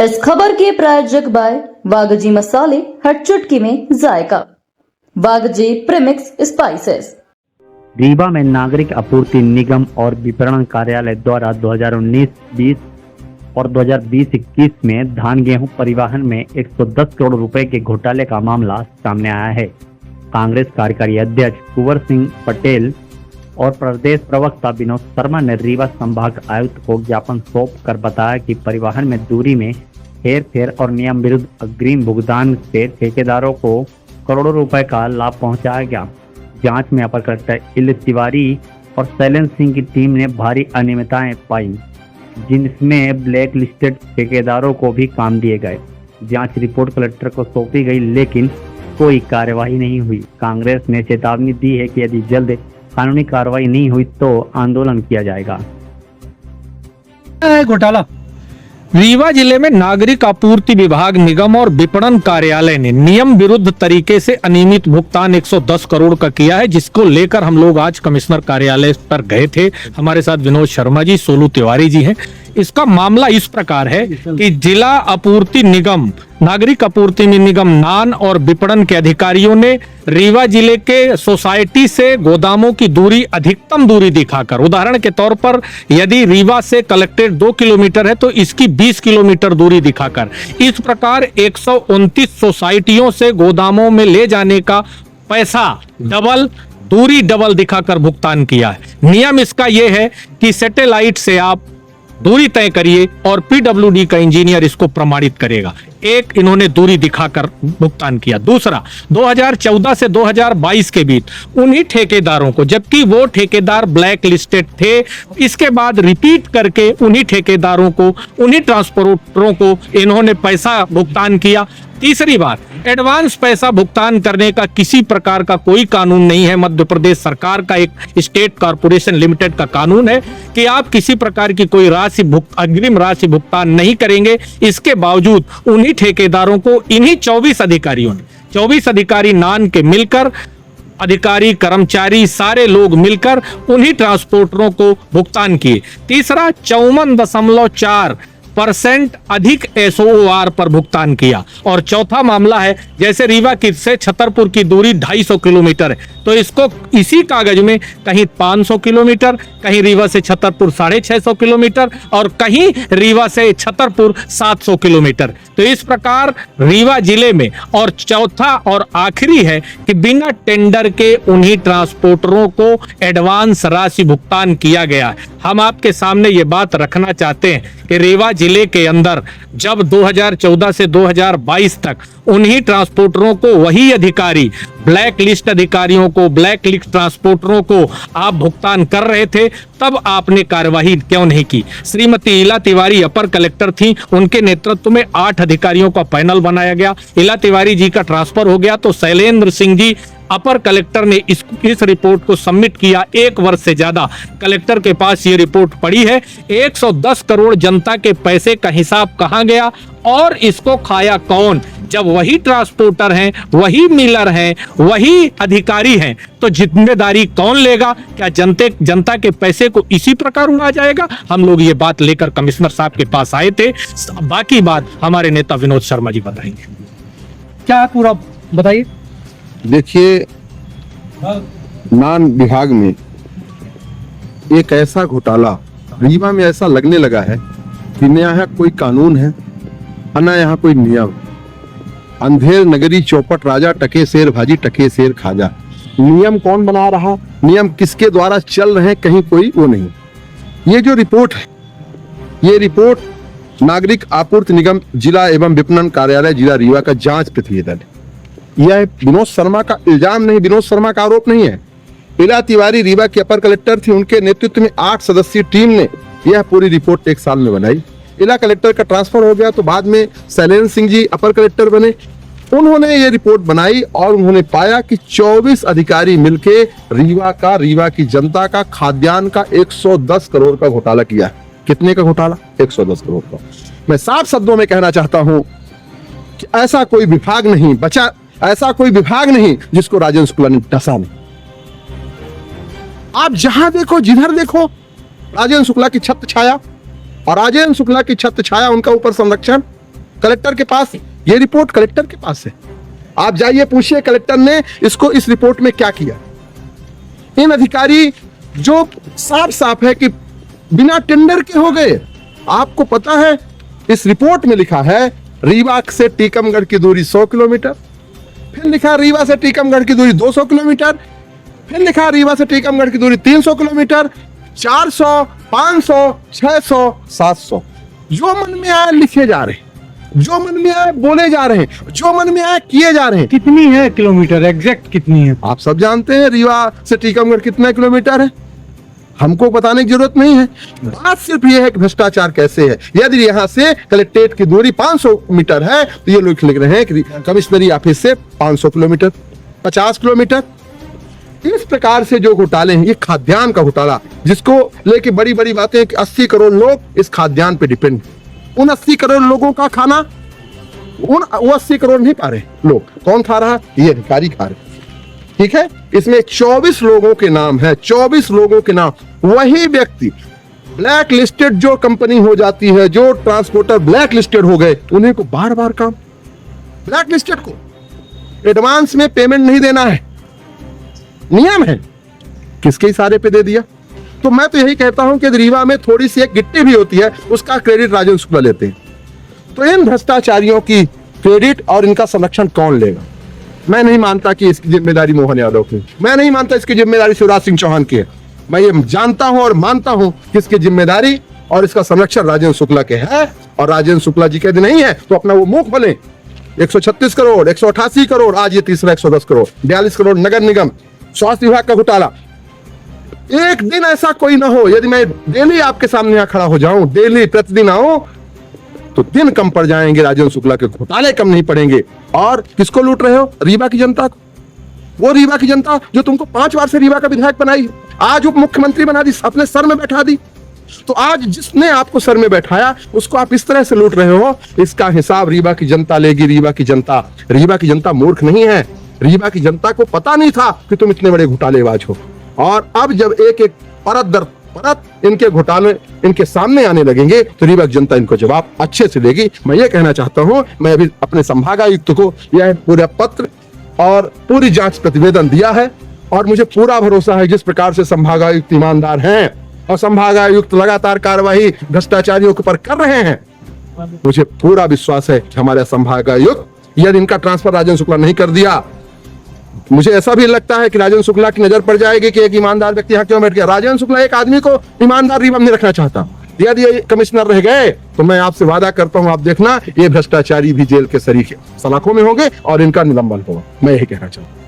इस खबर के प्रायोजक बाय वागजी मसाले, हर चुटकी में जायका। वागजी प्रीमिक्स स्पाइसेस। रीवा में नागरिक आपूर्ति निगम और विपणन कार्यालय द्वारा 2019-20 और 2020-21 में धान गेहूं परिवहन में 110 करोड़ रुपए के घोटाले का मामला सामने आया है। कांग्रेस कार्यकारी अध्यक्ष कुंवर सिंह पटेल और प्रदेश प्रवक्ता विनोद शर्मा ने रीवा संभाग आयुक्त को ज्ञापन सौंप कर बताया कि परिवहन में दूरी में हेरफेर और नियम विरुद्ध अग्रिम भुगतान से ठेकेदारों को करोड़ों रुपए का लाभ पहुंचाया गया। जांच में अपर कलेक्टर इल तिवारी और शैलेंद्र सिंह की टीम ने भारी अनियमितताएं पाई, जिनमें ब्लैक लिस्टेड ठेकेदारों को भी काम दिए गए। जांच रिपोर्ट कलेक्टर को सौंपी गई, लेकिन कोई कार्यवाही नहीं हुई। कांग्रेस ने चेतावनी दी है कि यदि जल्द कानूनी कार्रवाई नहीं हुई तो आंदोलन किया जाएगा। घोटाला रीवा जिले में नागरिक आपूर्ति विभाग निगम और विपणन कार्यालय ने नियम विरुद्ध तरीके से अनियमित भुगतान 110 करोड़ का किया है, जिसको लेकर हम लोग आज कमिश्नर कार्यालय पर गए थे। हमारे साथ विनोद शर्मा जी, सोलू तिवारी जी हैं। इसका मामला इस प्रकार है कि जिला आपूर्ति निगम, नागरिक आपूर्ति निगम नान और विपणन के अधिकारियों ने रीवा जिले के सोसाइटी से गोदामों की दूरी अधिकतम दूरी दिखाकर, उदाहरण के तौर पर यदि रीवा से कलेक्टेड 2 किलोमीटर है तो इसकी 20 किलोमीटर दूरी दिखाकर इस प्रकार 129 सोसाइटियों से गोदामों में ले जाने का पैसा दूरी डबल दिखाकर भुगतान किया है। नियम इसका यह है कि सैटेलाइट से आप दूरी तय करिए और पीडब्ल्यूडी का इंजीनियर इसको प्रमाणित करेगा। एक, इन्होंने दूरी दिखाकर भुगतान किया। दूसरा, 2014 से 2022 के बीच उन्हीं ठेकेदारों को, जबकि वो ठेकेदार ब्लैक लिस्टेड थे, इसके बाद रिपीट करके उन्हीं ठेकेदारों को, उन्हीं ट्रांसपोर्टरों को इन्होंने पैसा भुगतान किया। तीसरी बात, एडवांस पैसा भुगतान करने का किसी प्रकार का कोई कानून नहीं है। मध्य प्रदेश सरकार का एक स्टेट कॉर्पोरेशन लिमिटेड का कानून है कि आप किसी प्रकार की कोई अग्रिम राशि भुगतान नहीं करेंगे। इसके बावजूद उन्हीं ठेकेदारों को, इन्हीं 24 अधिकारियों ने, 24 अधिकारी नान के मिलकर, अधिकारी कर्मचारी सारे लोग मिलकर उन्हीं ट्रांसपोर्टरों को भुगतान किए। तीसरा, 54.4% अधिक SOR पर भुगतान किया। और चौथा मामला है, जैसे रीवा से छतरपुर की दूरी 250 किलोमीटर है, तो इसको इसी कागज में कहीं 500 किलोमीटर, कहीं रीवा से छतरपुर 650 किलोमीटर और कहीं रीवा से छतरपुर 700 किलोमीटर। तो इस प्रकार रीवा जिले में, और चौथा और आखिरी है कि बिना टेंडर के उन्हीं ट्रांसपोर्टरों को एडवांस राशि भुगतान किया गया है। हम आपके सामने ये बात रखना चाहते हैं कि रीवा जिले के अंदर जब 2014 से 2022 तक उन्हीं ट्रांसपोर्टरों को, वही अधिकारी, ब्लैक लिस्ट अधिकारियों को, ब्लैक लिस्ट ट्रांसपोर्टरों को आप भुगतान कर रहे थे, तब आपने कार्यवाही क्यों नहीं की? श्रीमती इला तिवारी अपर कलेक्टर थी, उनके नेतृत्व में 8 अधिकारियों का पैनल बनाया गया। इला तिवारी जी का ट्रांसफर हो गया तो शैलेंद्र सिंह जी अपर कलेक्टर ने इस रिपोर्ट को सबमिट किया। 1 वर्ष से ज्यादा कलेक्टर के पास ये रिपोर्ट पड़ी है। 110 करोड़ जनता के पैसे का हिसाब कहां गया और इसको खाया कौन? जब वही ट्रांसपोर्टर हैं, वही मिलर हैं, वही अधिकारी हैं, तो जिम्मेदारी कौन लेगा? क्या जनता के पैसे को इसी प्रकार उड़ा जाएगा? हम लोग ये बात लेकर कमिश्नर साहब के पास आए थे। बाकी बात हमारे नेता विनोद शर्मा जी बताएंगे। क्या पूरा बताइए। देखिए, नान विभाग में एक ऐसा घोटाला रीवा में ऐसा लगने लगा है कि न यहाँ कोई कानून है, न यहाँ कोई नियम। अंधेर नगरी चौपट राजा, टके शेर भाजी, टके शेर खाजा। नियम कौन बना रहा, नियम किसके द्वारा चल रहे हैं, कहीं कोई वो नहीं। ये जो रिपोर्ट है, ये रिपोर्ट नागरिक आपूर्ति निगम जिला एवं विपणन कार्यालय जिला रीवा का जांच प्रतिवेदन है। यह विनोद शर्मा का इल्जाम नहीं, विनोद शर्मा का आरोप नहीं है। इला तिवारी रीवा के अपर कलेक्टर थी, उनके नेतृत्व में 8 सदस्यीय टीम ने यह पूरी रिपोर्ट 1 साल में बनाई। इला कलेक्टर का ट्रांसफर हो गया तो बाद में शैलेंद्र सिंह जी अपर कलेक्टर बने। उन्होंने ये रिपोर्ट बनाई और उन्होंने पाया कि 24 अधिकारी मिलके रीवा की जनता का खाद्यान्न का 110 करोड़ का घोटाला किया। कितने का घोटाला? 110 करोड़ का। मैं साफ शब्दों में कहना चाहता हूं कि ऐसा कोई विभाग नहीं बचा, ऐसा कोई विभाग नहीं जिसको राजेंद्र शुक्ला ने डसा नहीं। आप जहां देखो, जिधर देखो, राजेंद्र शुक्ला की छत्र छाया, और राजेंद्र शुक्ला की छत्र छाया, उनका ऊपर संरक्षण कलेक्टर के पास, ये रिपोर्ट कलेक्टर के पास है। आप जाइए पूछिए कलेक्टर ने इसको इस रिपोर्ट में क्या किया। इन अधिकारी जो साफ साफ है कि बिना टेंडर के हो गए। आपको पता है इस रिपोर्ट में लिखा है रीवा से टीकमगढ़ की दूरी 100 किलोमीटर, फिर लिखा रीवा से टीकमगढ़ की दूरी 200 किलोमीटर, फिर लिखा रीवा से टीकमगढ़ की दूरी 300 किलोमीटर, 400, 500, 600, 700। जो मन में आए लिखे जा रहे हैं, जो मन में आए बोले जा रहे हैं, जो मन में आए किए जा रहे हैं। कितनी है किलोमीटर, एग्जैक्ट कितनी है? आप सब जानते हैं रीवा से टीकमगढ़ कितने किलोमीटर है, हमको बताने की जरूरत नहीं है। बात सिर्फ ये है कि भ्रष्टाचार कैसे है। यदि यहाँ से कलेक्ट्रेट की दूरी 500 मीटर है तो ये लोग लिख रहे हैं कि कमिश्नरी ऑफिस से 500 किलोमीटर, 50 किलोमीटर। इस प्रकार से जो घोटाले हैं, ये खाद्यान्न का घोटाला, जिसको लेके बड़ी बड़ी बातें कि 80 करोड़ लोग इस खाद्यान्न पे डिपेंड। उन 80 करोड़ लोगों का खाना वो 80 करोड़ नहीं पा रहे लोग। कौन खा रहा? ये अधिकारी खा रहे। ठीक है, इसमें 24 लोगों के नाम है, 24 लोगों के नाम। वही व्यक्ति ब्लैक लिस्टेड जो कंपनी हो जाती है, जो ट्रांसपोर्टर ब्लैक लिस्टेड हो गए, उन्हें को बार बार काम, ब्लैक लिस्टेड को एडवांस में पेमेंट नहीं देना है, नियम है। किसके इशारे पे दे दिया? तो मैं तो यही कहता हूं कि रीवा में थोड़ी सी एक गिट्टी भी होती है, उसका क्रेडिट राजेंद्र शुक्ला लेते हैं। तो इन भ्रष्टाचारियों की क्रेडिट और इनका संरक्षण कौन लेगा? मैं नहीं मानता कि इसकी जिम्मेदारी मोहन यादव की, मैं नहीं मानता इसकी जिम्मेदारी शिवराज सिंह चौहान की है। मैं ये जानता हूं और मानता हूं कि इसकी जिम्मेदारी और इसका संरक्षण राजेंद्र शुक्ला के है। और राजेंद्र शुक्ला जी कहते नहीं है तो अपना वो मुख बोले। 136 करोड़, 188 करोड़, आज ये तीसरा 110 करोड़, 42 करोड़ नगर निगम, स्वास्थ्य विभाग का घोटाला। एक दिन ऐसा कोई ना हो, यदि मैं डेली आपके सामने यहाँ खड़ा हो जाऊं, डेली प्रतिदिन आऊं, तो दिन कम पड़ जाएंगे, राजेंद्र शुक्ला के घोटाले कम नहीं पड़ेंगे। और किसको लूट रहे हो? रीवा की जनता को। वो रीवा की जनता जो तुमको 5 बार से रीवा का विधायक बनाई, आज उप मुख्यमंत्री बना दी, अपने सर में बैठा दी। तो आज जिसने आपको सर में बैठाया उसको आप इस तरह से लूट रहे हो, इसका हिसाब रीवा की जनता लेगी। रीवा की जनता मूर्ख नहीं है। रीवा की जनता को पता नहीं था कि तुम इतने बड़े घोटालेबाज हो। और अब जब एक एक परत दर परत इनके घोटाले इनके सामने आने लगेंगे तो रीवा की जनता इनको जवाब अच्छे से देगी। मैं ये कहना चाहता हूं, मैं अभी अपने संभागायुक्त को यह पूरा पत्र और पूरी जांच प्रतिवेदन दिया है और मुझे पूरा भरोसा है जिस प्रकार से संभागायुक्त ईमानदार हैं और संभागायुक्त लगातार कार्रवाई भ्रष्टाचारियों के ऊपर कर रहे हैं, मुझे पूरा विश्वास है कि हमारे संभागायुक्त यदि इनका ट्रांसफर राजेंद्र शुक्ला नहीं कर दिया, मुझे ऐसा भी लगता है कि राजेंद्र शुक्ला की नजर पड़ जाएगी कि एक ईमानदार व्यक्ति यहाँ क्यों बैठ गया। राजेंद्र शुक्ला एक आदमी को ईमानदार रीवा में नहीं रखना चाहता। यदि ये कमिश्नर रह गए तो मैं आपसे वादा करता हूं, आप देखना ये भ्रष्टाचारी भी जेल के सलाखों में होंगे और इनका निलंबन होगा। मैं यही कहना चाहूंगा।